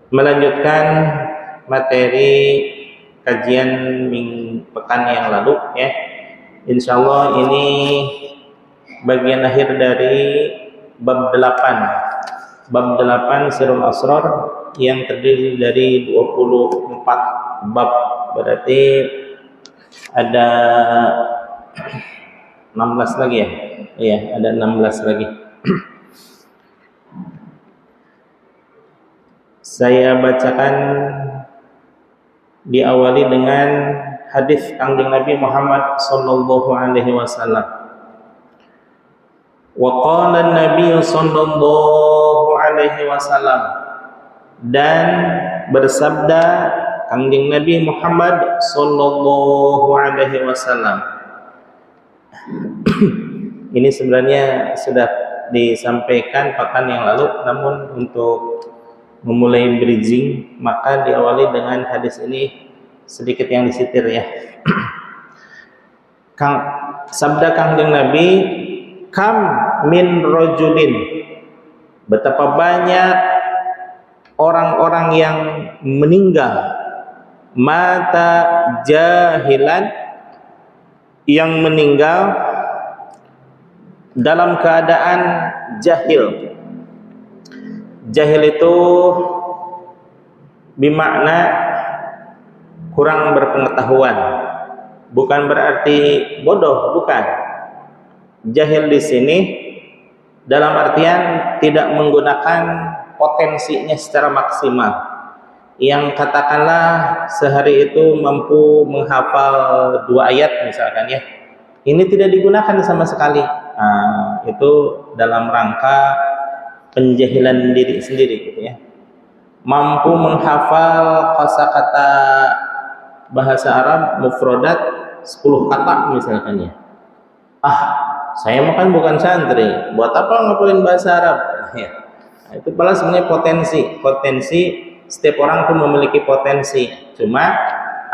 melanjutkan materi kajian pekan yang lalu ya. Insyaallah ini bagian akhir dari bab 8. Bab 8 Sirul Asrar yang terdiri dari 24 bab. Berarti ada 16 lagi ya. Iya, ada 16 lagi. Saya bacakan diawali dengan hadis Kangjeng Nabi Muhammad sallallahu alaihi wasallam. Wa qala an-nabiy sallallahu alaihi wasallam, dan bersabda Kangjeng Nabi Muhammad sallallahu alaihi wasallam. Ini sebenarnya sudah disampaikan pekan yang lalu, namun untuk memulai bridging maka diawali dengan hadis ini sedikit yang disitir ya. Sabda Kangjeng Nabi, kam min rajulin, betapa banyak orang-orang yang meninggal, mata jahilan, yang meninggal dalam keadaan jahil. Jahil itu bermakna kurang berpengetahuan, bukan berarti bodoh, bukan. Jahil di sini dalam artian tidak menggunakan potensinya secara maksimal. Yang katakanlah sehari itu mampu menghafal 2 ayat misalkan ya, ini tidak digunakan sama sekali. Nah, itu dalam rangka penjahilan diri sendiri gitu ya. Mampu menghafal kosakata bahasa Arab mufradat 10 kata misalkan ya. Saya makan bukan santri, buat apa ngapalin bahasa Arab? Ya. Nah, itu padahal sebenarnya potensi setiap orang pun memiliki potensi. Cuma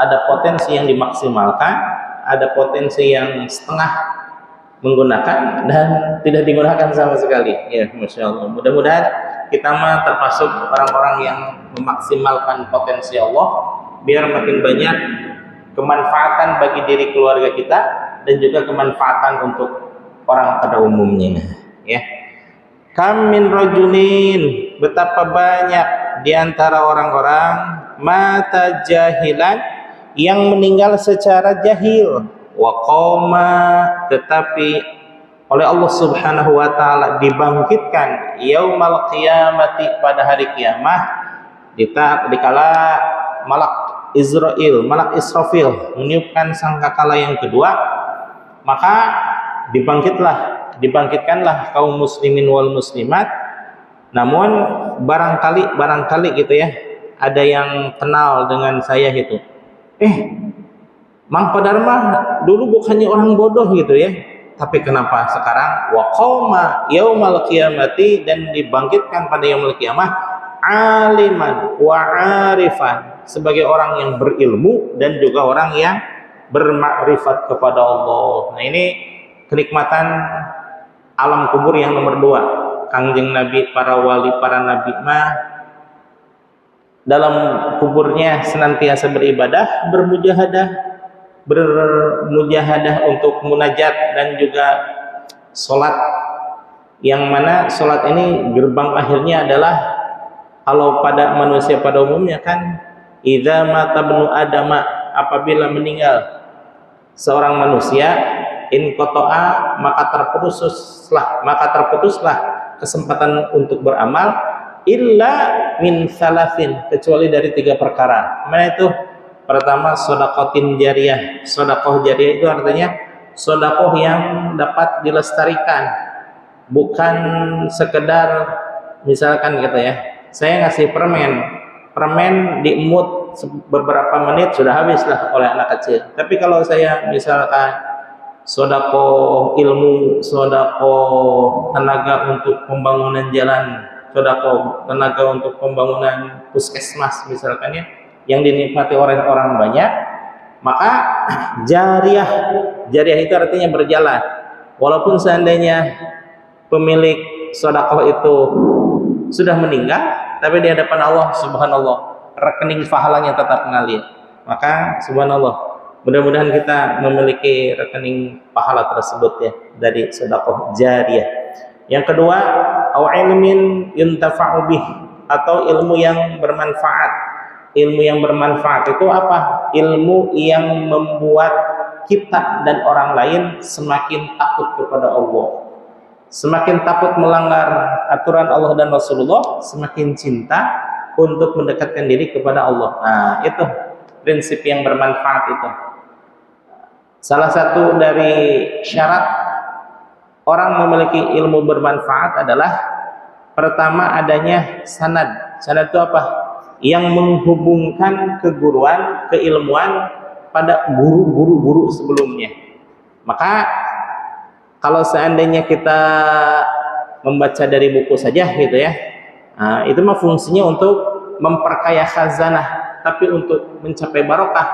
ada potensi yang dimaksimalkan, ada potensi yang setengah menggunakan dan tidak digunakan sama sekali. Ya, Masya Allah. Mudah-mudahan kita mah termasuk orang-orang yang memaksimalkan potensi Allah, biar makin banyak kemanfaatan bagi diri keluarga kita dan juga kemanfaatan untuk orang pada umumnya. Ya. Kam min rajulin, betapa banyak di antara orang-orang mata jahilan, yang meninggal secara jahil, wa qoma, tetapi oleh Allah Subhanahu wa taala dibangkitkan yaumal qiyamati, pada hari kiamat, dikala malak Israfil meniupkan sangkakala yang kedua, maka dibangkitkanlah kaum muslimin wal muslimat. Namun barangkali gitu ya, ada yang kenal dengan saya gitu, Mang Padar mah dulu bukannya orang bodoh gitu ya, tapi kenapa sekarang wa qauma yaumal qiyamati, dan dibangkitkan pada yaumul qiyamah, aliman wa arifan, sebagai orang yang berilmu dan juga orang yang bermakrifat kepada Allah. Nah, ini kenikmatan alam kubur yang nomor 2. Kangjeng Nabi, para wali, para nabi mah dalam kuburnya senantiasa beribadah, bermujahadah untuk munajat dan juga sholat, yang mana sholat ini gerbang akhirnya adalah, kalau pada manusia pada umumnya kan, idza mata ibnu adama, apabila meninggal seorang manusia, in qata'a, maka terputuslah kesempatan untuk beramal, illa min salasin, kecuali dari 3 perkara. Mana itu? Pertama, sedekahtin jariyah. Sedekah jariyah itu artinya sedekah yang dapat dilestarikan, bukan sekedar misalkan gitu ya, saya ngasih permen diemut beberapa menit sudah habislah oleh anak kecil. Tapi kalau saya misalkan sedekah ilmu, sedekah tenaga untuk pembangunan jalan, sedekah tenaga untuk pembangunan puskesmas misalkan ya, yang dinikmati oleh orang banyak, maka jariyah itu artinya berjalan. Walaupun seandainya pemilik sedekah itu sudah meninggal, tapi di hadapan Allah subhanallah rekening pahalanya tetap mengalir. Maka subhanallah, mudah-mudahan kita memiliki rekening pahala tersebut ya, dari sedekah jariyah. Yang kedua, au ilmin yuntafa'u bih, atau ilmu yang bermanfaat. Ilmu yang bermanfaat itu apa? Ilmu yang membuat kita dan orang lain semakin takut kepada Allah, semakin takut melanggar aturan Allah dan Rasulullah, semakin cinta untuk mendekatkan diri kepada Allah. Nah, itu prinsip yang bermanfaat itu. Salah satu dari syarat orang memiliki ilmu bermanfaat adalah pertama adanya sanad. Sanad itu apa? Yang menghubungkan keguruan, keilmuan pada guru-guru sebelumnya. Maka kalau seandainya kita membaca dari buku saja gitu ya, nah, itu mah fungsinya untuk memperkaya khazanah, tapi untuk mencapai barokah.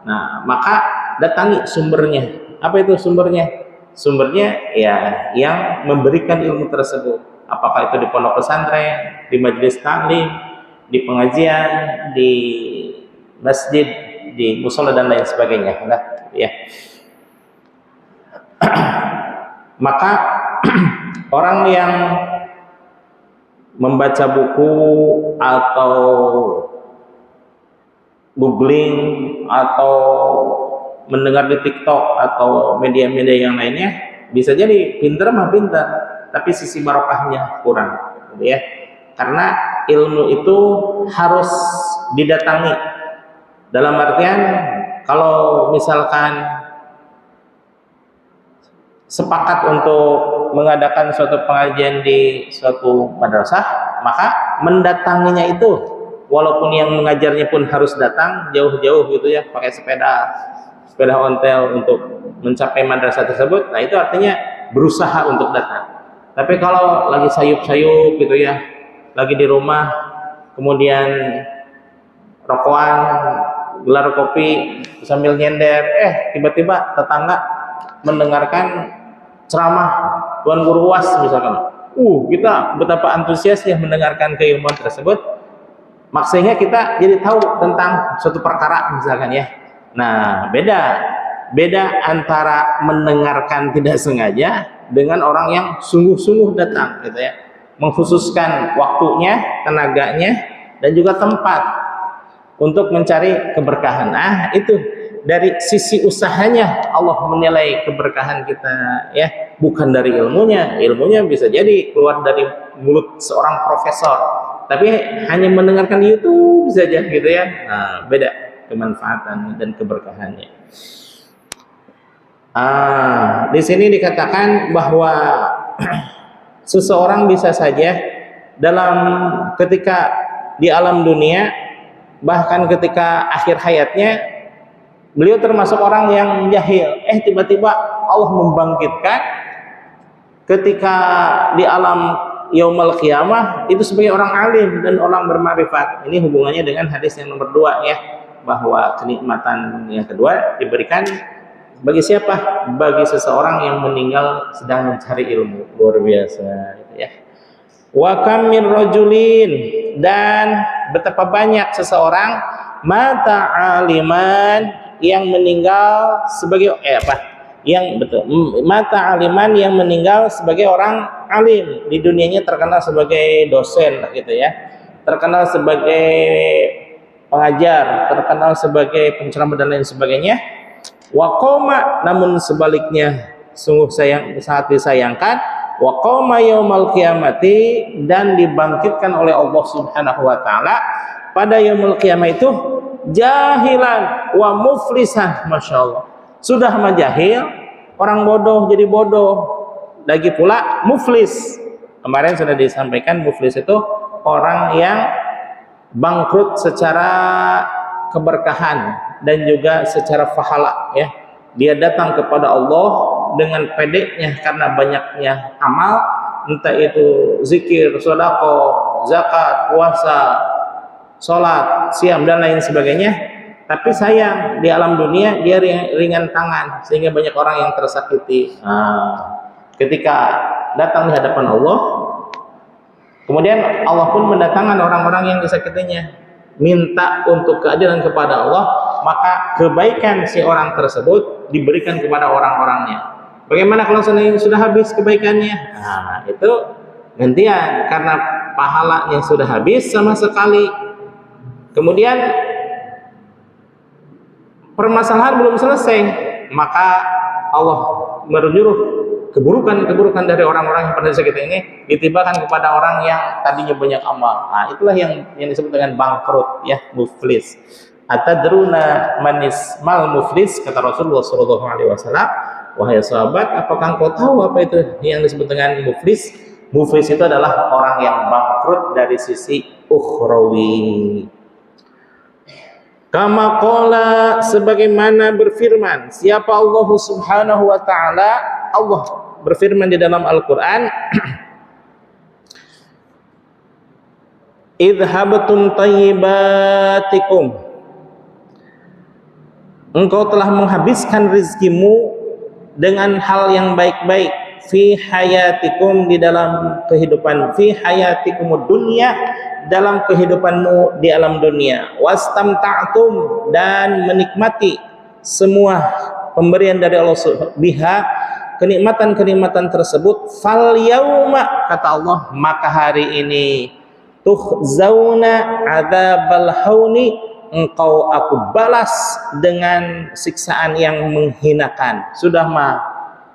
Nah, maka datangi sumbernya. Apa itu sumbernya? Sumbernya ya yang memberikan ilmu tersebut. Apakah itu di pondok pesantren, di majelis taklim, di pengajian, di masjid, di musola dan lain sebagainya. Nah, ya. Maka orang yang membaca buku atau googling atau mendengar di TikTok atau media-media yang lainnya bisa jadi pintar mah pintar, tapi sisi barokahnya kurang, gitu ya. Karena ilmu itu harus didatangi. Dalam artian kalau misalkan sepakat untuk mengadakan suatu pengajian di suatu madrasah, maka mendatanginya itu, walaupun yang mengajarnya pun harus datang jauh-jauh gitu ya, pakai sepeda ontel untuk mencapai madrasah tersebut. Nah, itu artinya berusaha untuk datang. Tapi kalau lagi sayup-sayup gitu ya, lagi di rumah, kemudian rokokan, gelar kopi sambil nyender, tiba-tiba tetangga mendengarkan ceramah Tuan Guru UAS misalkan, kita betapa antusiasnya mendengarkan keilmuan tersebut, maksudnya kita jadi tahu tentang suatu perkara misalkan ya. Nah, beda antara mendengarkan tidak sengaja dengan orang yang sungguh-sungguh datang gitu ya, mengkhususkan waktunya, tenaganya, dan juga tempat untuk mencari keberkahan. Itu dari sisi usahanya Allah menilai keberkahan kita ya, bukan dari ilmunya. Ilmunya bisa jadi keluar dari mulut seorang profesor, tapi hanya mendengarkan YouTube saja gitu ya. Nah, beda kemanfaatan dan keberkahannya. Di sini dikatakan bahwa seseorang bisa saja dalam ketika di alam dunia, bahkan ketika akhir hayatnya, beliau termasuk orang yang jahil. Tiba-tiba Allah membangkitkan ketika di alam yaumul qiyamah itu sebagai orang alim dan orang bermarifat. Ini hubungannya dengan hadis yang nomor 2 ya, bahwa kenikmatan yang kedua diberikan bagi siapa? Bagi seseorang yang meninggal sedang mencari ilmu. Luar biasa gitu ya. Wa kam min rajulin, dan betapa banyak seseorang mata aliman yang meninggal sebagai mata aliman yang meninggal sebagai orang alim, di dunianya terkenal sebagai dosen gitu ya, terkenal sebagai pengajar, terkenal sebagai penceramah dan lain sebagainya. Wa qoma, namun sebaliknya sungguh sangat disayangkan, wa qoma yaumul qiyamati, dan dibangkitkan oleh Allah Subhanahu wa taala pada yaumul qiyamah itu jahilan wa muflisan. Masya Allah, sudah majahil, orang bodoh jadi bodoh, lagi pula muflis. Kemarin sudah disampaikan, muflis itu orang yang bangkrut secara keberkahan dan juga secara pahala ya. Dia datang kepada Allah dengan pedenya karena banyaknya amal, entah itu zikir, sedekah, zakat, puasa, sholat, siam dan lain sebagainya. Tapi sayang, di alam dunia dia ringan tangan, sehingga banyak orang yang tersakiti. Ketika datang di hadapan Allah, Kemudian Allah pun mendatangkan orang-orang yang disakitinya, minta untuk keadilan kepada Allah, maka kebaikan si orang tersebut diberikan kepada orang-orangnya. Bagaimana kalau sudah habis kebaikannya? Nah, itu gantian karena pahalanya sudah habis sama sekali. Kemudian permasalahan belum selesai, maka Allah menyuruh keburukan dari orang-orang yang pada saat ini ditimpakan kepada orang yang tadinya banyak amal. Nah, itulah yang disebut dengan bangkrut, ya, muflis. Atadruna manis mal muflis, kata Rasulullah SAW. Wahai sahabat, apakah engkau tahu apa itu yang disebut dengan muflis? Muflis itu adalah orang yang bangkrut dari sisi ukhrawi. Kama qala, sebagaimana berfirman siapa Allah Subhanahu wa taala, Allah berfirman di dalam Al-Qur'an, idhabtum tayyibatikum, engkau telah menghabiskan rizkimu dengan hal yang baik-baik, fi hayatikum, di dalam kehidupan, fi hayatikumud dunya, dalam kehidupanmu di alam dunia, wastamta'tum, dan menikmati semua pemberian dari Allah biha, kenikmatan-kenikmatan tersebut, fal yauma, kata Allah, maka hari ini tuhzauna adzabal hauni, engkau aku balas dengan siksaan yang menghinakan. Sudah mah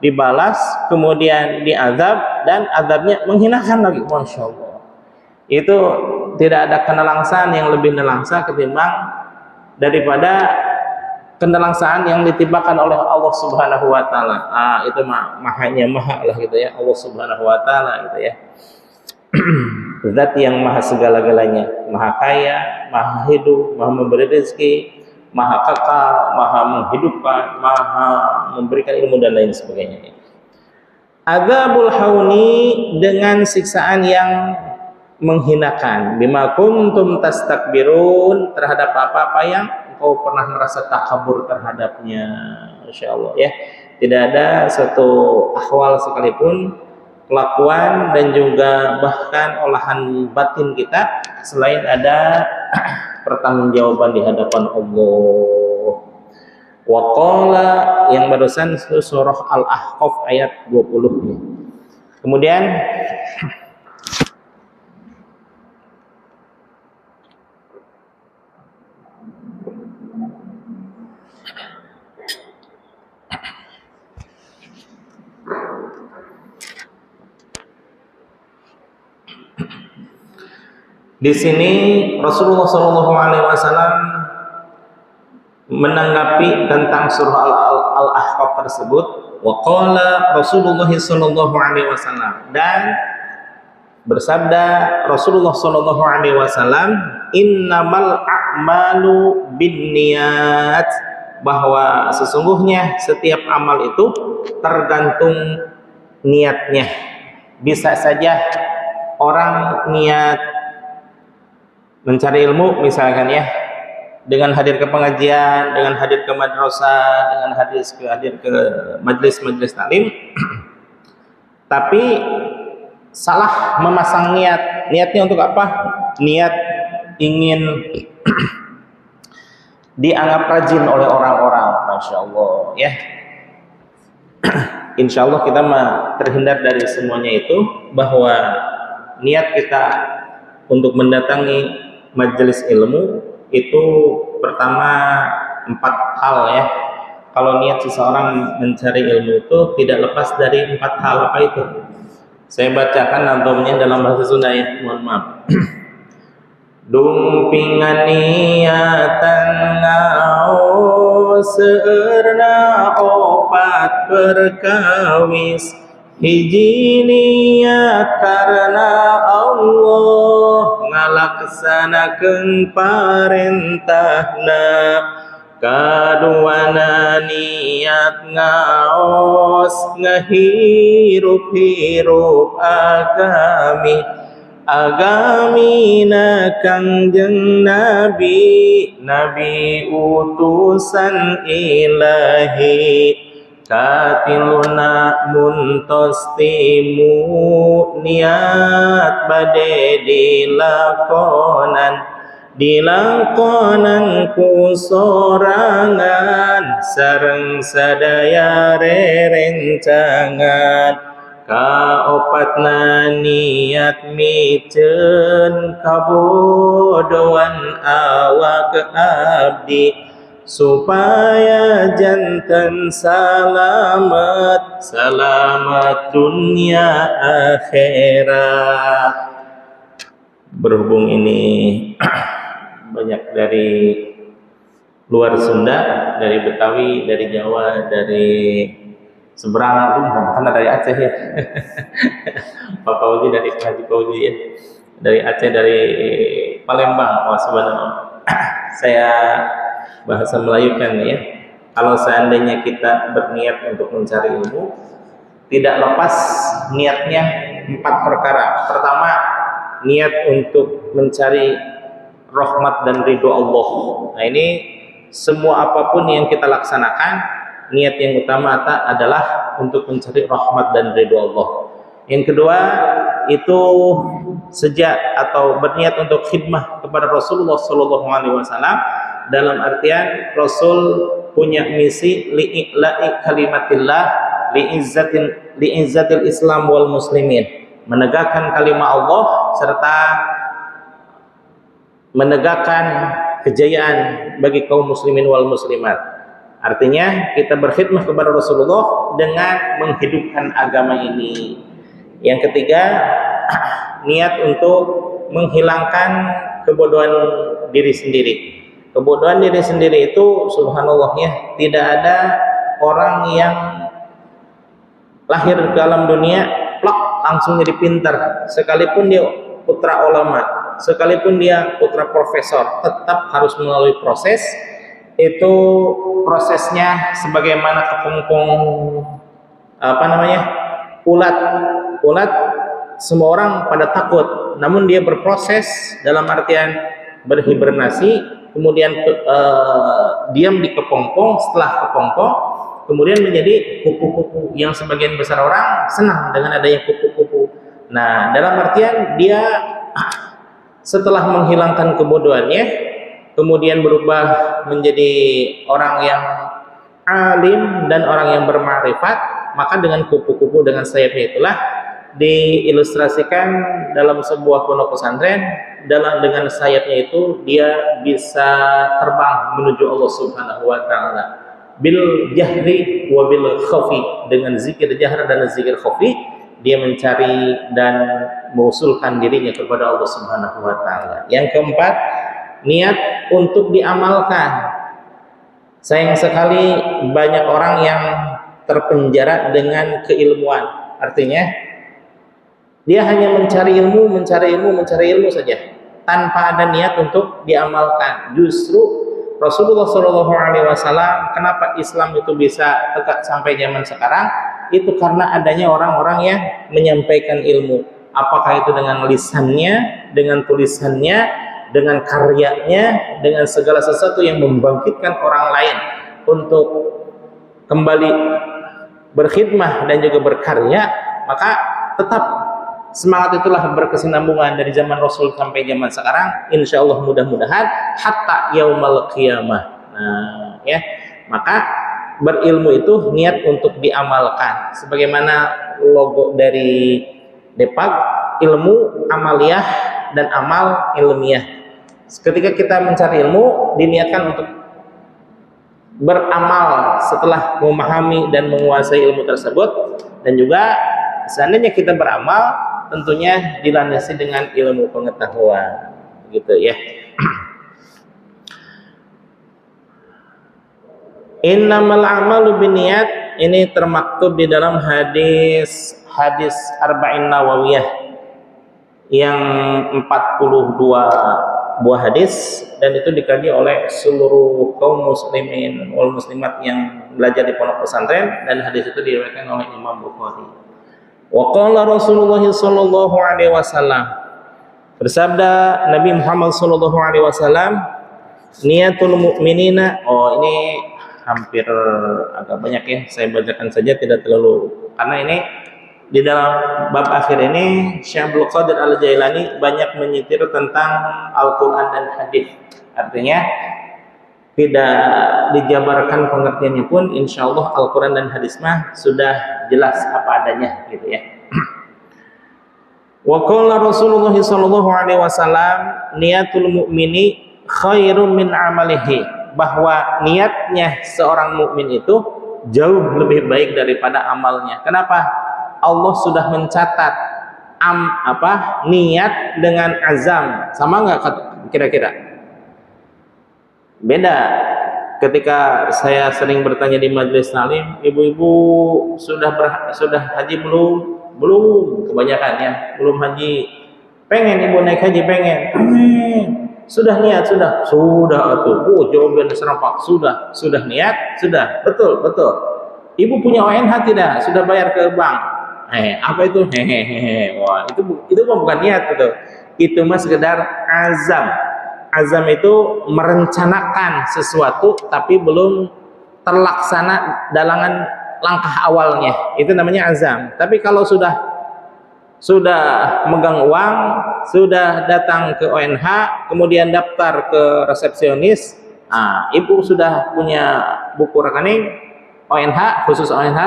dibalas, kemudian diazab, dan azabnya menghinakan lagi. Masya Allah, itu tidak ada kenelangsaan yang lebih nelangsa ketimbang daripada kenelangsaan yang ditimpakan oleh Allah Subhanahu wa taala. Itu mahanya maha lah gitu ya, Allah Subhanahu wa taala gitu ya. Zat yang maha segala-galanya, maha kaya, maha hidup, maha memberi rezeki, maha kekal, maha menghidupkan, maha memberikan ilmu dan lain sebagainya. Adzabul hauni, dengan siksaan yang menghinakan, bima kuntum tastakbirun, terhadap apa-apa yang engkau pernah merasa takabur terhadapnya. Masya Allah ya, tidak ada satu ahwal sekalipun, kelakuan dan juga bahkan olahan batin kita selain ada pertanggungjawaban di hadapan Allah. Wa qala, yang barusan surah Al-Ahqaf ayat 20. Kemudian di sini Rasulullah SAW menanggapi tentang surah Al-Ahqaf tersebut. Wa qala Rasulullah SAW, dan bersabda Rasulullah SAW, innamal a'malu binniyat, bahwa sesungguhnya setiap amal itu tergantung niatnya. Bisa saja orang niat mencari ilmu misalkan ya, dengan hadir ke pengajian, dengan hadir ke madrasah, dengan hadir ke majelis taklim, tapi salah memasang niatnya untuk apa? Niat ingin dianggap rajin oleh orang-orang. Masya Allah ya. Insya Allah kita terhindar dari semuanya itu, bahwa niat kita untuk mendatangi majelis ilmu itu pertama 4 hal ya. Kalau niat seseorang mencari ilmu itu tidak lepas dari 4 hal. Apa itu? Saya bacakan nazamnya dalam bahasa Sunda ya, mohon maaf. Dumpingan niatan ngao seurna opat perkawis, hiji niat karena Allah ngalaksanakeun parentahna, kaduana niat ngaos ngahirup-hirup agamina Kangjeng Nabi utusan ilahi, katiluna muntostimu niat bade dilakonan ku sorangan sareng sadaya rerencangan kaopatna niat micen kabodohan awak abdi supaya jantan selamat dunia akhirat. Berhubung ini banyak dari luar Sunda, dari Betawi, dari Jawa, dari seberang, karena dari Aceh ya. Pak Fauzi dari Haji Fauzi ya, dari Aceh, dari Palembang. Subhanallah. Saya bahasa Melayu kan ya. Kalau seandainya kita berniat untuk mencari ilmu, tidak lepas niatnya 4 perkara. Pertama, niat untuk mencari rahmat dan ridho Allah. Nah, ini semua apapun yang kita laksanakan, niat yang utama adalah untuk mencari rahmat dan ridho Allah. Yang kedua, itu sejak atau berniat untuk khidmah kepada Rasulullah SAW, dalam artian Rasul punya misi li'i'la'i kalimatillah li'izzatil Islam wal muslimin, menegakkan kalimat Allah serta menegakkan kejayaan bagi kaum muslimin wal muslimat. Artinya kita berkhidmah kepada Rasulullah dengan menghidupkan agama ini. Yang ketiga, niat untuk menghilangkan kebodohan diri sendiri. Kebodohan diri sendiri itu subhanallah ya, tidak ada orang yang lahir ke alam dunia plak langsung jadi pintar, sekalipun dia putra ulama, sekalipun dia putra profesor, tetap harus melalui proses. Itu prosesnya sebagaimana kepompong ulat, semua orang pada takut, namun dia berproses dalam artian berhibernasi, kemudian diam di kepompong, setelah kepompong kemudian menjadi kupu-kupu yang sebagian besar orang senang dengan adanya kupu-kupu. Nah, dalam artian dia setelah menghilangkan kebodohannya, kemudian berubah menjadi orang yang alim dan orang yang bermakrifat, maka dengan kupu-kupu dengan sayapnya itulah diilustrasikan dalam sebuah pondok pesantren, dengan sayapnya itu dia bisa terbang menuju Allah Subhanahu wa taala. Bil jahri wa bil khafi, dengan zikir jahr dan zikir khafi dia mencari dan mengusulkan dirinya kepada Allah Subhanahu wa taala. Yang keempat, niat untuk diamalkan. Sayang sekali banyak orang yang terpenjara dengan keilmuan. Artinya dia hanya mencari ilmu saja tanpa ada niat untuk diamalkan. Justru Rasulullah SAW, kenapa Islam itu bisa tegak sampai zaman sekarang? Itu karena adanya orang-orang yang menyampaikan ilmu. Apakah itu dengan lisannya, dengan tulisannya, dengan karyanya, dengan segala sesuatu yang membangkitkan orang lain untuk kembali berkhidmah dan juga berkarya, maka tetap semangat itulah berkesinambungan dari zaman Rasul sampai zaman sekarang, insya Allah mudah-mudahan hatta yaumal qiyamah. Nah, ya, maka berilmu itu niat untuk diamalkan, sebagaimana logo dari Depag, ilmu amaliyah dan amal ilmiah. Ketika kita mencari ilmu, diniatkan untuk beramal setelah memahami dan menguasai ilmu tersebut, dan juga seandainya kita beramal tentunya dilandasi dengan ilmu pengetahuan, gitu ya. Innamal a'malu binniyat, ini termaktub di dalam hadis Arba'in Nawawiyah yang 42 buah hadis, dan itu dikaji oleh seluruh kaum muslimin wal muslimat yang belajar di pondok pesantren, dan hadis itu diriwayatkan oleh Imam Bukhari. Wa qala Rasulullah sallallahu alaihi wasallam, bersabda Nabi Muhammad sallallahu alaihi wasallam, niatul mu'minina, ini hampir agak banyak ya, saya bacakan saja tidak terlalu, karena ini di dalam bab akhir ini Syekh Abdul Qadir Al-Jailani banyak menyitir tentang Al-Quran dan hadis. Artinya tidak dijabarkan pengertiannya pun, insya Allah Al-Quran dan hadis mah sudah jelas apa adanya gitu ya. Wa qala Rasulullah sallallahu alaihi wasallam, niatul mu'mini khairun min amalihi, bahwa niatnya seorang mukmin itu jauh lebih baik daripada amalnya. Kenapa? Allah sudah mencatat niat dengan azam. Sama nggak kira-kira? Beda. Ketika saya sering bertanya di majelis talim, ibu-ibu sudah haji belum? Belum, kebanyakan ya, belum haji. Pengen ibu naik haji, pengen. Sudah niat, sudah tuh. Jawaban serempak, sudah niat, sudah. Betul. Ibu punya ONH tidak? Sudah bayar ke bank? Apa itu? Wah, itu bukan niat itu. Itu mah sekedar azam. Azam itu merencanakan sesuatu tapi belum terlaksana dalam langkah awalnya. Itu namanya azam. Tapi kalau sudah megang uang, sudah datang ke ONH, kemudian daftar ke resepsionis, ibu sudah punya buku rekening ONH, khusus ONH,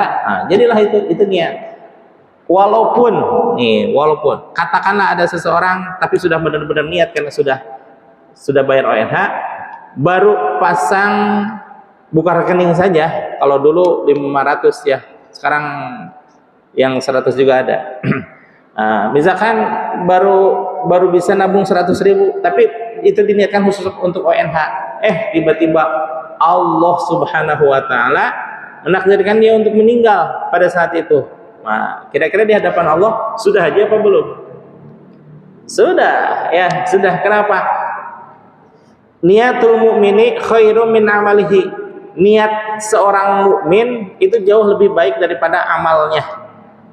jadilah itu niat. Walaupun katakanlah ada seseorang tapi sudah benar-benar niat karena sudah bayar ONH, baru pasang buka rekening saja. Kalau dulu 500 ya, sekarang yang 100 juga ada. Misalkan baru bisa nabung 100.000, tapi itu diniatkan khusus untuk ONH. Tiba-tiba Allah Subhanahu wa taala menakdirkan dia untuk meninggal pada saat itu. Nah, kira-kira di hadapan Allah sudah haji apa belum? Sudah. Kenapa? Niatul mu'mini khairum min amalihi. Niat seorang mukmin itu jauh lebih baik daripada amalnya.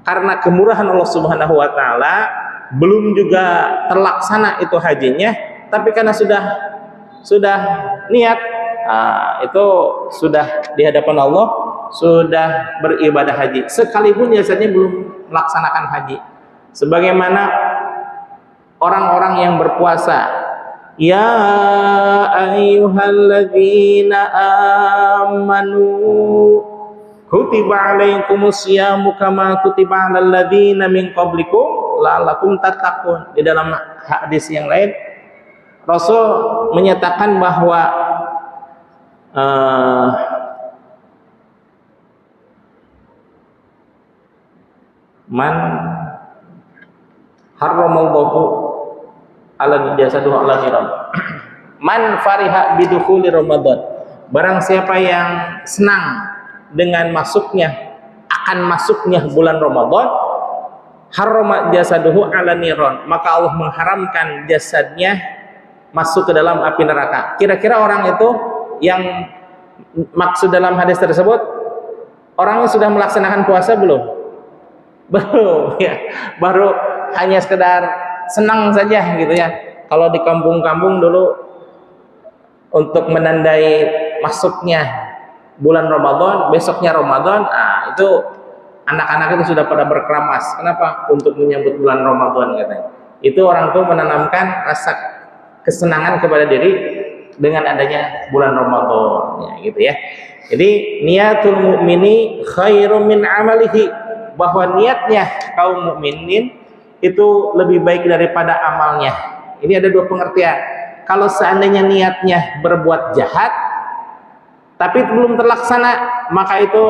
Karena kemurahan Allah Subhanahu wa taala, belum juga terlaksana itu hajinya, tapi karena sudah niat, itu sudah di hadapan Allah, sudah beribadah haji, sekalipun biasanya belum melaksanakan haji. Sebagaimana orang-orang yang berpuasa, ya ayyuhalladzina amanu kutiba alaikumus syamu kama kutiba alal ladzina min qablikum la'allakum tattaqun. Di dalam hadis yang lain Rasul menyatakan bahwa man harramallahu ala jasaduhu ala niram, man fariha bidukhuli Ramadan, barang siapa yang senang dengan akan masuknya bulan Ramadan, harrama jasaduhu ala niran, maka Allah mengharamkan jasadnya masuk ke dalam api neraka. Kira-kira orang itu yang maksud dalam hadis tersebut, orangnya sudah melaksanakan puasa belum? Belum ya, baru hanya sekedar senang saja gitu ya. Kalau di kampung-kampung dulu untuk menandai masuknya bulan Ramadan, besoknya Ramadan, itu anak-anak itu sudah pada berkeramas. Kenapa? Untuk menyambut bulan Ramadan katanya. Itu orang tua menanamkan rasa kesenangan kepada diri dengan adanya bulan Ramadan, ya gitu ya. Jadi niatul mu'mini khairum min amalihi, bahwa niatnya kaum mukminin itu lebih baik daripada amalnya. Ini ada dua pengertian. Kalau seandainya niatnya berbuat jahat tapi belum terlaksana, maka itu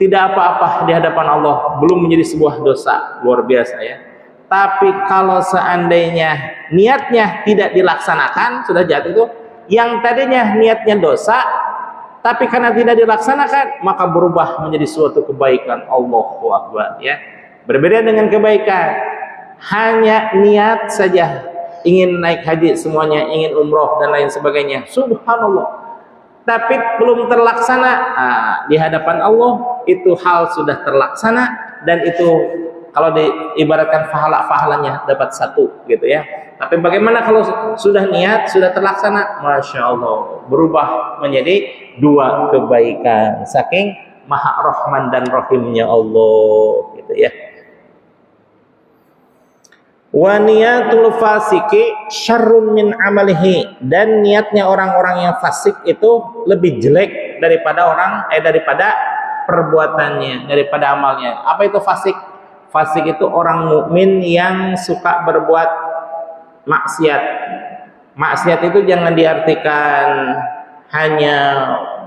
tidak apa-apa di hadapan Allah, belum menjadi sebuah dosa luar biasa ya. Tapi kalau seandainya niatnya tidak dilaksanakan, sudah jahat itu, yang tadinya niatnya dosa tapi karena tidak dilaksanakan, maka berubah menjadi suatu kebaikan. Allahu Akbar ya. Berbeda dengan kebaikan, hanya niat saja ingin naik haji semuanya, ingin umroh dan lain sebagainya, subhanallah, tapi belum terlaksana, di hadapan Allah itu hal sudah terlaksana dan itu kalau diibaratkan pahalanya dapat 1 gitu ya. Tapi bagaimana kalau sudah niat, sudah terlaksana, Masya Allah, berubah menjadi 2 kebaikan, saking Maha Rahman dan Rahimnya Allah gitu ya. Wa niyatul fasiki syarrun min amalihi, dan niatnya orang-orang yang fasik itu lebih jelek daripada daripada perbuatannya, daripada amalnya. Apa itu fasik? Fasik itu orang mukmin yang suka berbuat maksiat. Maksiat itu jangan diartikan hanya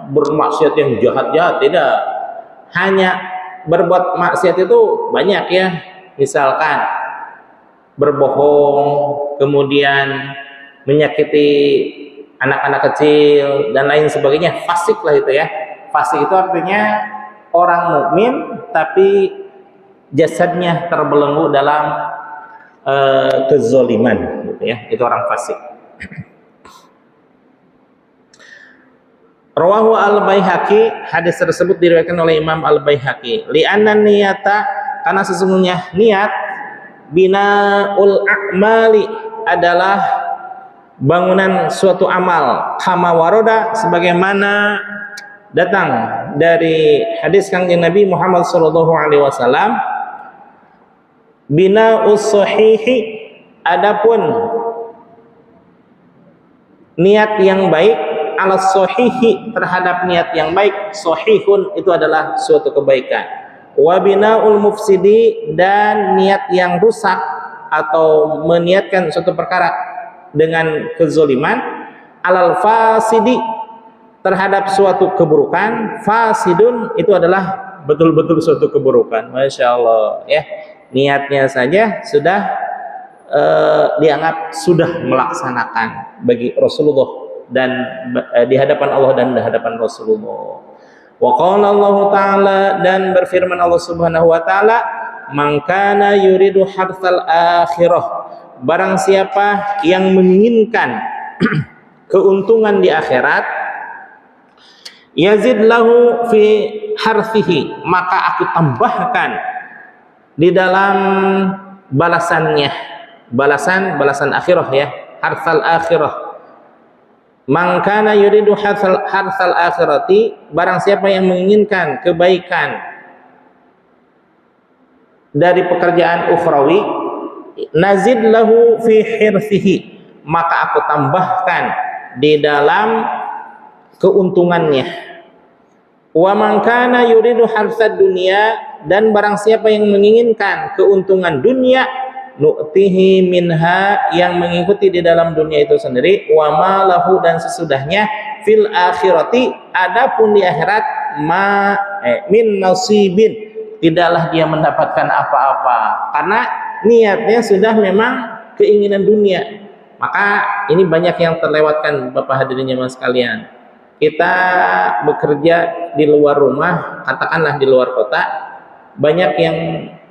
bermaksiat yang jahat-jahat, tidak. Hanya berbuat maksiat itu banyak ya. Misalkan berbohong, kemudian menyakiti anak-anak kecil dan lain sebagainya, fasik lah itu ya. Fasik itu artinya orang mukmin tapi jasadnya terbelenggu dalam kezaliman gitu ya. Itu orang fasik. Rawahu al-Baihaqi, hadis tersebut diriwayatkan oleh Imam al-Baihaqi. Li'anna niyata, karena sesungguhnya niat binaul a'mali adalah bangunan suatu amal, kama waroda, sebagaimana datang dari hadis Kangjeng Nabi Muhammad sallallahu alaihi wasallam, bina'us sahihi, adapun niat yang baik, ala sahihi, terhadap niat yang baik, sahihun, itu adalah suatu kebaikan. Wa bina'ul mufsidi, dan niat yang rusak atau meniatkan suatu perkara dengan kezaliman, alal fasidi, terhadap suatu keburukan, fasidun, itu adalah betul-betul suatu keburukan. Masya Allah ya, niatnya saja sudah dianggap sudah melaksanakan bagi Rasulullah dan di hadapan Allah dan di hadapan Rasulullah. Wa qala Allah Ta'ala, dan berfirman Allah Subhanahu wa taala, man kana yuridu hartsal akhirah, barang siapa yang menginginkan keuntungan di akhirat, yazid lahu fi harthihi, maka aku tambahkan di dalam balasannya, balasan akhirah ya, hartsal akhirah. Man kana yuridu hartsal akhirati, barang siapa yang menginginkan kebaikan dari pekerjaan ukhrawi, nazid lahu fi hirsihi, maka aku tambahkan di dalam keuntungannya. Wa man kana yuridu harsad dunya, dan barang siapa yang menginginkan keuntungan dunia, nu'tihi minha, yang mengikuti di dalam dunia itu sendiri, wa ma lahu, dan sesudahnya, fil akhirati, adapun di akhirat, min nasibin, tidaklah dia mendapatkan apa-apa, karena niatnya sudah memang keinginan dunia. Maka ini banyak yang terlewatkan Bapak hadirin jemaah sekalian. Kita bekerja di luar rumah, katakanlah di luar kota, banyak yang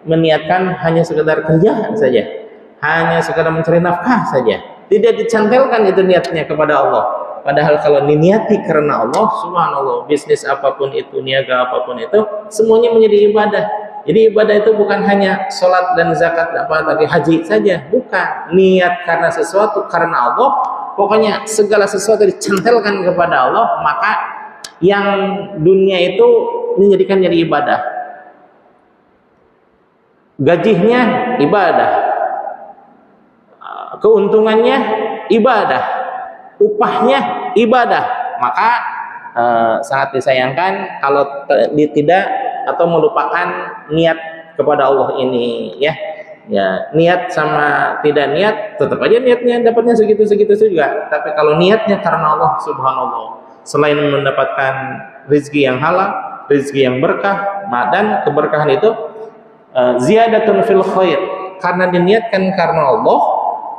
meniatkan hanya sekedar kerja saja, hanya sekedar mencari nafkah saja, tidak dicantelkan itu niatnya kepada Allah. Padahal kalau diniati karena Allah, subhanallah, bisnis apapun itu, niaga apapun itu, semuanya menjadi ibadah. Jadi ibadah itu bukan hanya sholat dan zakat, tapi haji saja, bukan. Niat karena sesuatu, karena Allah, pokoknya segala sesuatu dicantelkan kepada Allah, maka yang dunia itu menjadikan jadi ibadah. Gajinya ibadah, keuntungannya ibadah, upahnya ibadah. Maka sangat disayangkan kalau tidak atau melupakan niat kepada Allah ini ya. Ya, niat sama tidak niat tetap aja niatnya dapatnya segitu-segitu juga. Tapi kalau niatnya karena Allah, subhanallah, selain mendapatkan rezeki yang halal, rezeki yang berkah, dan keberkahan itu ziyadatun fil khair, karena diniatkan karena Allah,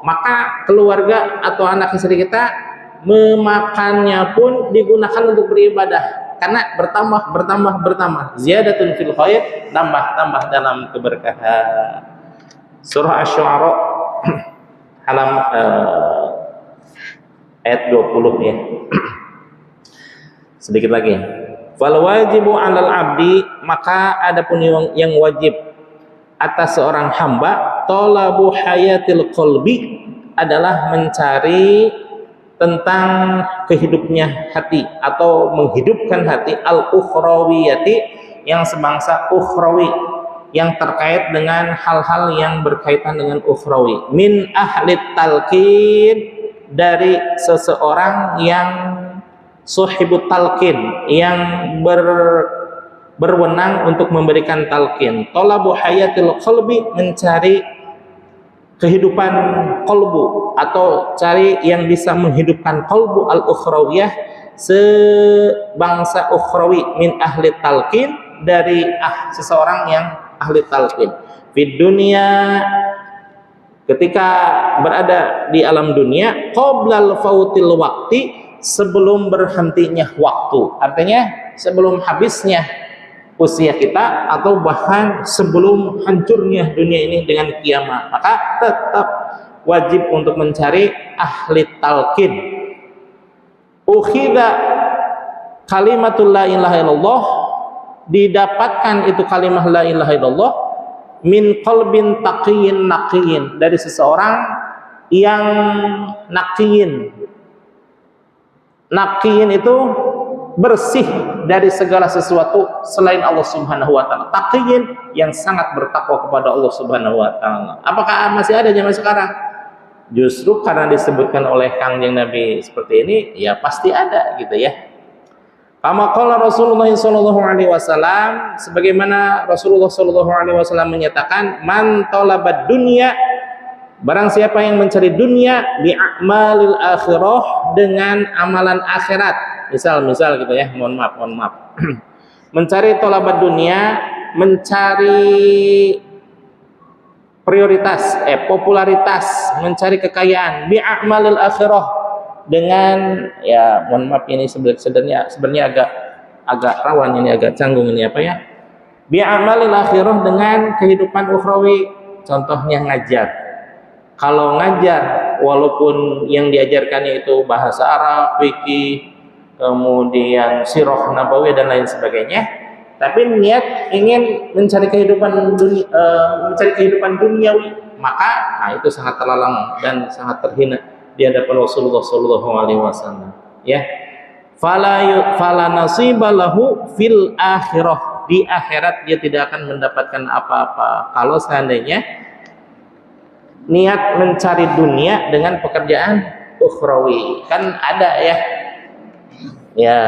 maka keluarga atau anak istri kita memakannya pun digunakan untuk beribadah, karena bertambah, ziyadatun fil khair, tambah dalam keberkahan. Surah Asy-Syu'ara ayat 20 ya. Sedikit lagi. Fal wajibu 'alal 'abdi, maka adapun yang wajib atas seorang hamba, talabu hayatil qalbi, adalah mencari tentang kehidupnya hati atau menghidupkan hati, al-ukhrawiyati, yang sebangsa ukhrawi, yang terkait dengan hal-hal yang berkaitan dengan ukhrawi, min ahli talqin, dari seseorang yang suhibut talqin, yang berwenang untuk memberikan talqin. Talabu hayatil qalbi, mencari kehidupan qalbu atau cari yang bisa menghidupkan qalbu, al-ukhrawiyah, sebangsa ukhrawi, min ahli talqin, dari seseorang yang ahli talqin. Di dunia, ketika berada di alam dunia, qoblal fautil waqti, sebelum berhentinya waktu, artinya sebelum habisnya usia kita, atau bahkan sebelum hancurnya dunia ini dengan kiamat, maka tetap wajib untuk mencari ahli talqin. Ukhidha kalimatul la ilaha illallah, didapatkan itu kalimah la ilaha illallah, min qalbin taqiyyin naqiyyin, dari seseorang yang naqiyyin. Naqiyyin itu bersih dari segala sesuatu selain Allah Subhanahu wa taala. Taqiyyin, yang sangat bertakwa kepada Allah Subhanahu wa taala. Apakah masih ada zaman sekarang? Justru karena disebutkan oleh Kangjeng Nabi seperti ini, ya pasti ada gitu ya. Kama qala Rasulullah sallallahu alaihi wasallam, sebagaimana Rasulullah sallallahu alaihi wasallam menyatakan, man talabad dunya, barang siapa yang mencari dunia, bi a'malil akhirah, dengan amalan akhirat. Misal gitu ya, mohon maaf. Mencari tolabat dunia, mencari prioritas, popularitas, mencari kekayaan, bi'amalil akhirah, dengan, ya mohon maaf ini sebenarnya agak rawan ini, agak canggung ini apa ya, bi'amalil akhirah, dengan kehidupan ukhrawi. Contohnya ngajar. Kalau ngajar, walaupun yang diajarkannya itu bahasa Arab, fikih, kemudian sirah nabawiyah dan lain sebagainya, tapi niat ingin mencari kehidupan duniawi, maka itu sangat terlarang dan sangat terhina di hadapan Rasulullah sallallahu alaihi wasallam, ya. Fala nasiba lahu fil akhirah, di akhirat dia tidak akan mendapatkan apa-apa kalau seandainya niat mencari dunia dengan pekerjaan ukhrawi. Kan ada ya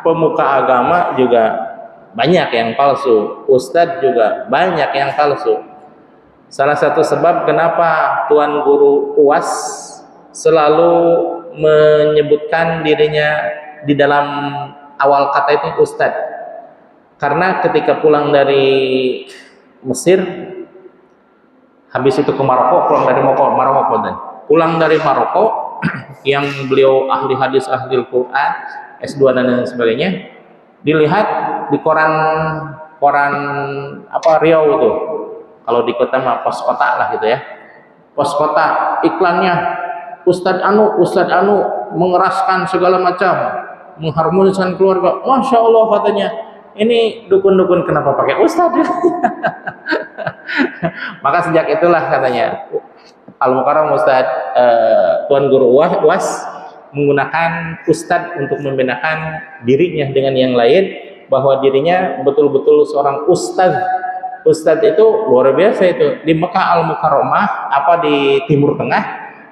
pemuka agama juga banyak yang palsu, ustadz juga banyak yang palsu. Salah satu sebab kenapa Tuan Guru UAS selalu menyebutkan dirinya di dalam awal kata itu ustadz, karena ketika pulang dari Mesir, habis itu ke Maroko, pulang dari Maroko, yang beliau ahli hadis, ahli Al-Quran, S2 dan lain sebagainya, dilihat di koran Riau itu, kalau di kota mah pos kota lah gitu ya, pos kota, iklannya Ustadz Anu mengeraskan segala macam, mengharmoniskan keluarga. Masya Allah katanya, ini dukun-dukun kenapa pakai Ustadz? Maka sejak itulah katanya Al-Mukarram Ustadz Tuan Guru UAS menggunakan Ustadz untuk membedakan dirinya dengan yang lain, bahwa dirinya betul-betul seorang Ustadz. Ustadz itu luar biasa itu. Di Mekah Al-Mukarramah, di Timur Tengah,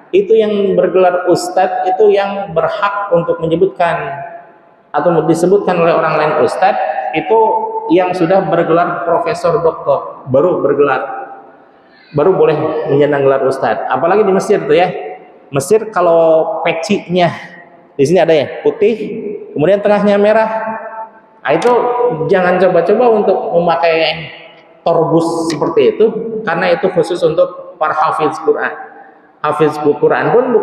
itu yang bergelar Ustadz itu yang berhak untuk menyebutkan atau disebutkan oleh orang lain Ustadz, itu yang sudah bergelar profesor, doktor, baru boleh menyandang gelar Ustadz. Apalagi di Mesir tuh ya. Mesir kalau pecinya di sini ada ya, putih, kemudian tengahnya merah. Nah, itu jangan coba-coba untuk memakai torbus seperti itu, karena itu khusus untuk para hafiz Quran. Hafiz Quran pun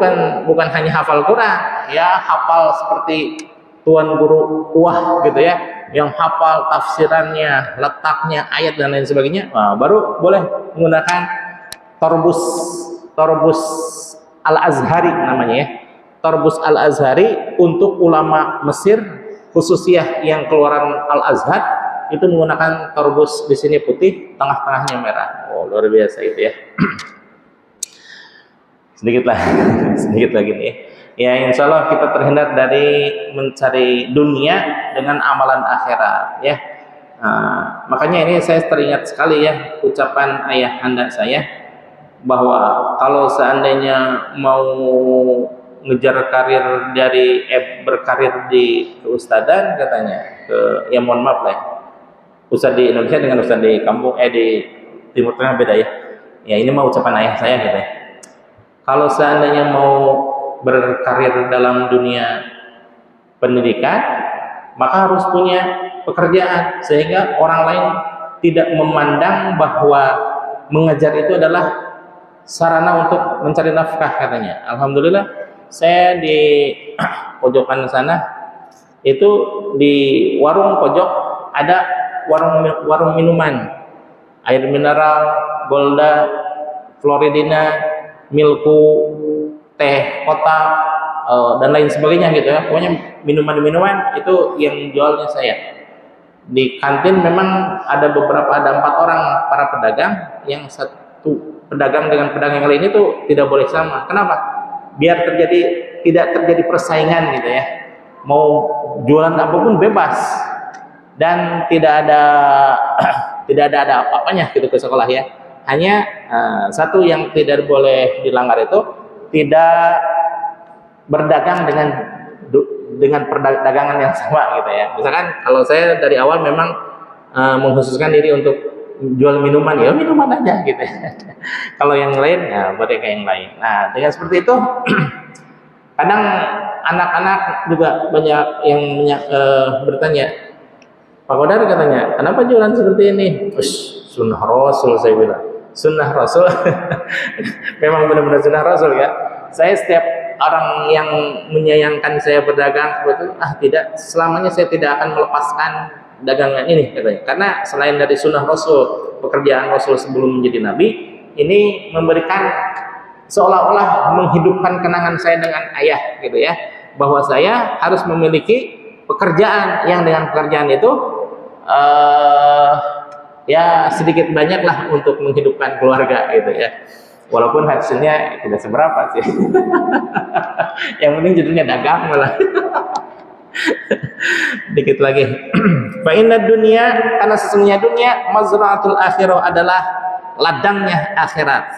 bukan hanya hafal Quran, ya hafal seperti Tuan Guru Wah gitu ya, yang hafal tafsirannya, letaknya, ayat dan lain sebagainya. Nah, baru boleh menggunakan torbus Al-Azhari namanya ya. Torbus Al-Azhari untuk ulama Mesir, khususnya yang keluaran Al-Azhar, itu menggunakan torbus, di sini putih, tengah-tengahnya merah. Oh, luar biasa itu ya. Sedikit lah, sedikit lagi nih. Ya, insya Allah kita terhindar dari mencari dunia dengan amalan akhirat ya. Makanya ini saya teringat sekali ya ucapan ayah anda saya, bahwa kalau seandainya mau ngejar karir dari berkarir di keustadan katanya, ya mohon maaf lah, ustadz di Indonesia dengan ustadz di kampung di Timur Tengah beda ya. Ya ini mau ucapan ayah saya gitu ya. Kalau seandainya mau berkarir dalam dunia pendidikan, maka harus punya pekerjaan sehingga orang lain tidak memandang bahwa mengajar itu adalah sarana untuk mencari nafkah katanya. Alhamdulillah saya di pojokan sana itu di warung pojok ada warung minuman, air mineral, Golda, Floridina, Milku, teh kotak, dan lain sebagainya gitu ya. Pokoknya minuman-minuman itu yang jualnya saya. Di kantin memang ada 4 orang para pedagang, yang satu pedagang dengan pedagang yang lain itu tidak boleh sama. Kenapa? Biar tidak terjadi persaingan gitu ya. Mau jualan apapun bebas dan tidak ada apa-apanya gitu ke sekolah ya. Hanya satu yang tidak boleh dilanggar itu tidak berdagang dengan perdagangan yang sama gitu ya. Misalkan kalau saya dari awal memang mengkhususkan diri untuk jual minuman, ya minuman aja gitu ya. Kalau yang lain ya mereka yang lain. Nah dengan seperti itu kadang anak-anak juga banyak yang bertanya, Pak Kodar katanya, kenapa jualan seperti ini? Sunnah Rasul, saya bilang. Sunnah Rasul. Memang benar-benar sunnah Rasul ya. Saya setiap orang yang menyayangkan saya berdagang seperti itu, tidak, selamanya saya tidak akan melepaskan dagangan ini katanya. Karena selain dari sunnah Rasul, pekerjaan Rasul sebelum menjadi nabi, ini memberikan seolah-olah menghidupkan kenangan saya dengan ayah gitu ya, bahwa saya harus memiliki pekerjaan yang dengan pekerjaan itu ya sedikit banyak lah untuk menghidupkan keluarga gitu ya. Walaupun hasilnya tidak seberapa sih. Yang penting judulnya dagang malah. Dikit lagi. Fa inna dunya, karena sesungguhnya dunia mazra'atul akhirah adalah ladangnya akhirat.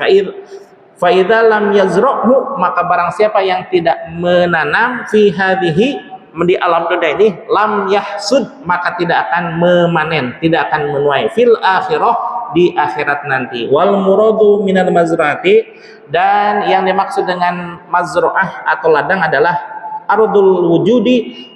Fa idza lam yazra'hu, maka barang siapa yang tidak menanam fi hadhihi, di alam dunia ini, lam yahsud, maka tidak akan memanen, tidak akan menuai fil akhirah, di akhirat nanti. Wal muradu minal mazra'ati, dan yang dimaksud dengan mazra'ah atau ladang adalah ardul wujudi,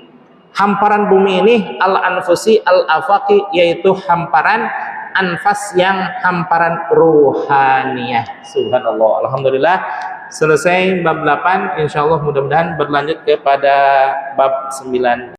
hamparan bumi ini, al anfusi al afaqi, yaitu hamparan anfas yang hamparan ruhaniyah. Subhanallah, alhamdulillah selesai bab 8. Insyaallah mudah-mudahan berlanjut kepada bab 9.